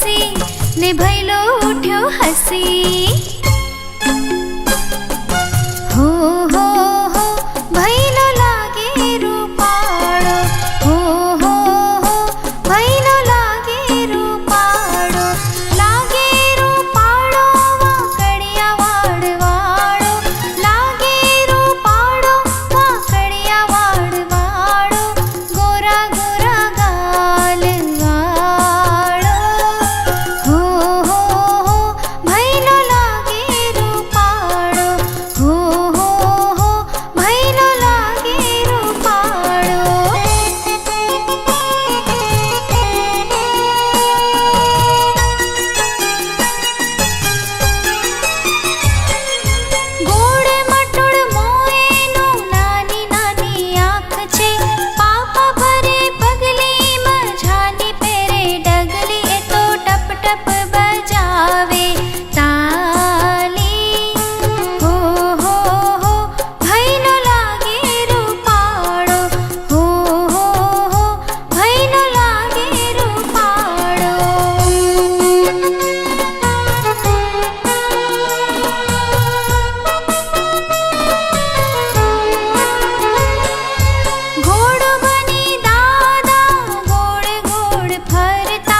खुशी ने भैलो उठ्यो हसी। हो भैलो लागे रूपाड़ो, हो भैलो लागे रूपाड़ो, लागे रूपाड़ो वाकड़िया वाड़वाड़ो, लागे रूपाड़ो वाकड़िया वाड़वाड़ो, गोरा गोरा गाल वाड़ो। हो भैलो लागे रूपाड़ो, हो भैलो लागे रूपाड़ो। गोड़ मटोड़ मोएनो नानी नानी आँख छे, पापा भरे पगली मझानी पेरे डगली, ए तो टप टप बजावे ताली। हो भैलो लागे रूपाड़ो, हो भैलो लागे रूपाड़ो। घोड़ो बनी दादा गोड़ गोड़ फरता,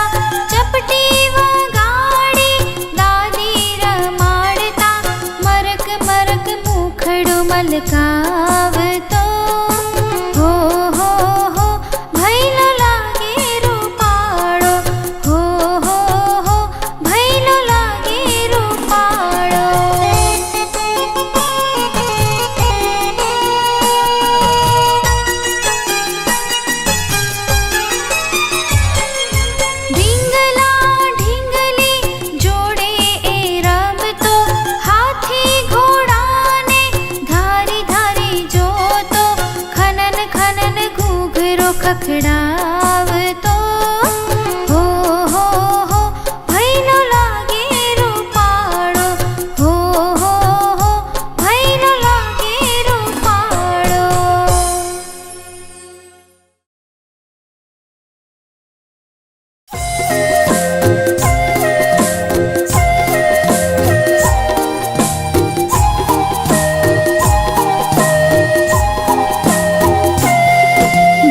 चपटी वगाड़ी दादी रमाड़ता, मरक मरक मुखड़ो मलकावतो। हो भैलो लागे रूपाड़ो, हो भैलो लागे रूपाड़ो। ढींगला ढींगली जोड़े ए रमतो, हाथी घोड़ा ने धारी धारी जोतो, खनन खनन घूघरो खखड़ावतो। हो भैलो लागे रूपाड़ो, हो भैलो लागे रूपाड़ो।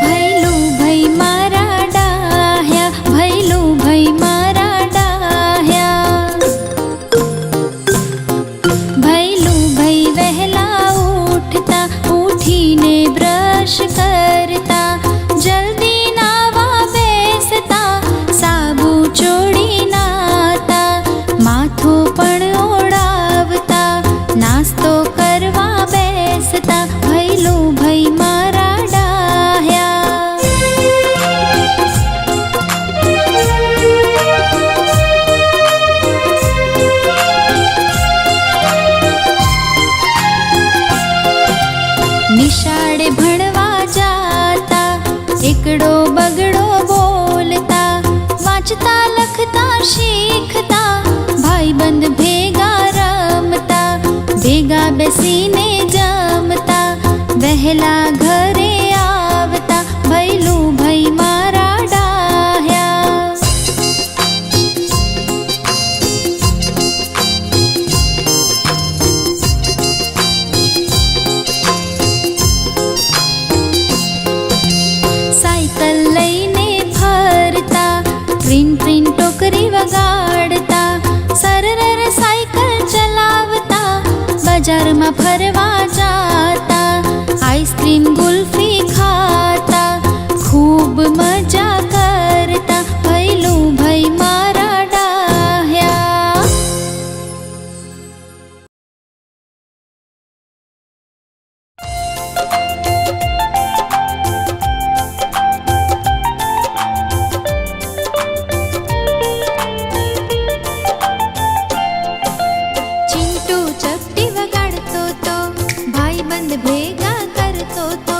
भैलो भई मारा डाह्या, भैलो भई मारा डाह्या, भैलो भई वहला उठता, उठीने ब्रश करता, जल्दी नावा बेसता, साबु चोड़ी नाता, माथो पण ओढ़ावता, नास्तो करवा बेसता, भैलो भई मारा डाह्या। निशाड़े भणवा जाता, एकड़ो बगड़ो बोलता, वांचता लखता शीखता, भाईबंद भेगा रमता, भेगा बेसीने जमता, वहला घरे आवता, भैलो भई मारा डाह्या। साइकल लईने फरता, ट्रिन ट्रिन टोकरी वगाड़ता, सरर साइकल चलावता, बजार में फरवा जाता, आइसक्रीम गुल्फी खाता, खूब मजा करता, भैलो भई मारा डाह्या। चिंटू चपटी वगाड़तो तो, भाईबंद भेगा करतो तो,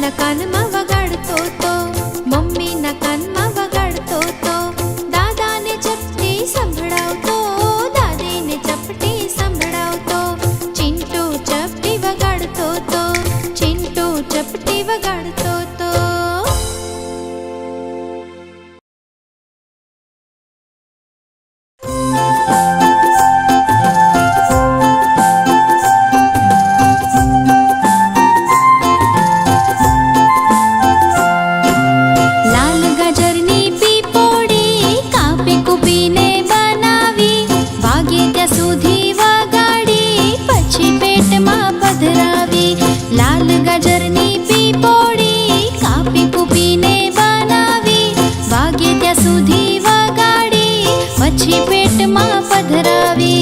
દાદાના કાનમાં વગાડતો તો, મમ્મીના કાનમાં વગાડતો તો, દાદાને ચપટી સંભળાવતો, દાદીને ચપટી સંભળાવતો. ચિંટુ ચપટી વગાડતો તો, ચિંટુ ચપટી વગાડતો તો. લાલ ગાજરની પીપોડી કાપી કૂપીને બનાવી, વાગે ત્યાં સુધી વગાડી, પછી પેટમાં પધરાવી.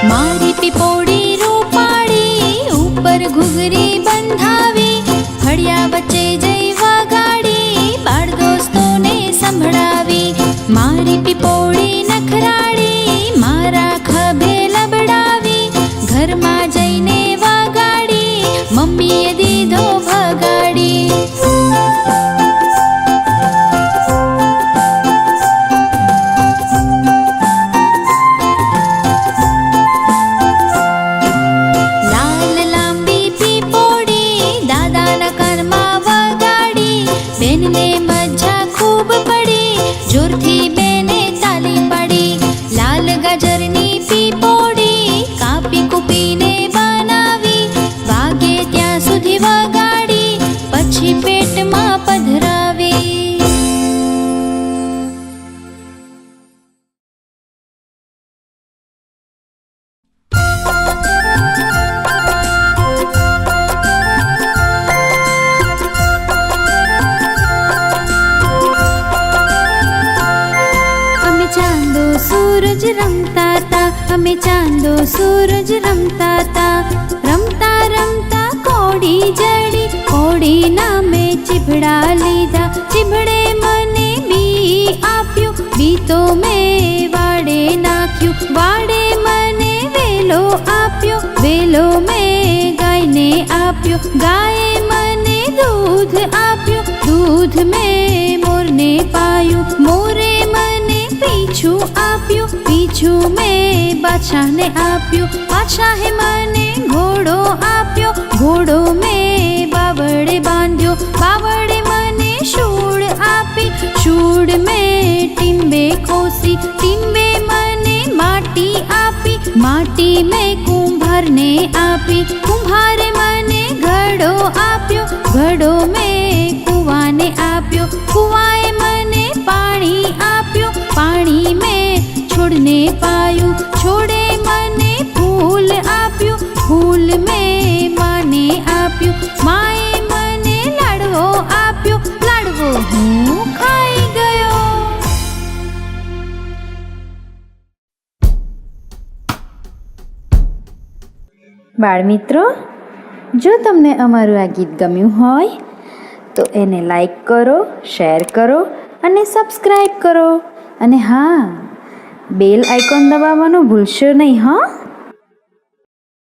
મારી પીપોડી રૂપાળી ઉપર ઘૂઘરી બંધાવી, ફળિયા વચ્ચે જઈ વગાડી, બાળ દોસ્તોને સંભળાવી. મારી પીપોડી નખરાળી મારા ખભે લબડાવી, ઘરમાં જઈને વગાડી, મમ્મીએ દીધો ભગાડી. લાલ લાંબી પીપોડી દાદાના કાનમાં વગાડી, બેનને મજા ખૂબ પડી, જોરથી બેને તાલી પાડી. લાલ ગાજરની પીપોડી કાપી કૂપીને બનાવી, વાગે ત્યાં સુધી વગાડી, પછી પેટમાં પધરાવી. સૂરજ રમતા તા, અમે ચાંદો સૂરજ રમતા તા. રમતા રમતા કોડી જડી, કોડીના મેં ચીભડા લીધા. ચીભડે મને બી આપ્યું, બી તો મેં વાડે નાખ્યું. વાડે મને વેલો આપ્યો, વેલો મેં ગાયને આપ્યો. ગાયે મને દૂધ આપ્યું, દૂધ મેં મોરને પાયું. મોરે મને પીછું આપ્યું, પીછું મેં બાદશાહને આપ્યું. બાદશાહે મને ઘોડો આપ્યો, ઘોડો મેં બાવળે બાંધ્યો. બાવળે મને શૂળ આપી, શૂળ મેં ટીંબે ખોસી. ટીંબે મને માટી આપી, માટી મેં કુંભારને આપી. કુંભારે મને ઘડો આપ્યો, ઘડો મેં કૂવાને આપ્યો. કૂવાએ મને પાણી આપ્યું, પાણી મેં છોડને પાયું. છોડે મને ફૂલ આપ્યું, ફૂલ મેં માને આપ્યું. માએ મને લાડવો આપ્યો, લાડવો હું ખાઈ ગયો. બાળમિત્રો, જો તમને અમારું આ ગીત ગમ્યું હોય તો એને લાઈક કરો, શેર કરો અને સબસ્ક્રાઈબ કરો. અને હા, બેલ આઇકોન દબાવવાનું ભૂલશો નહીં. હા.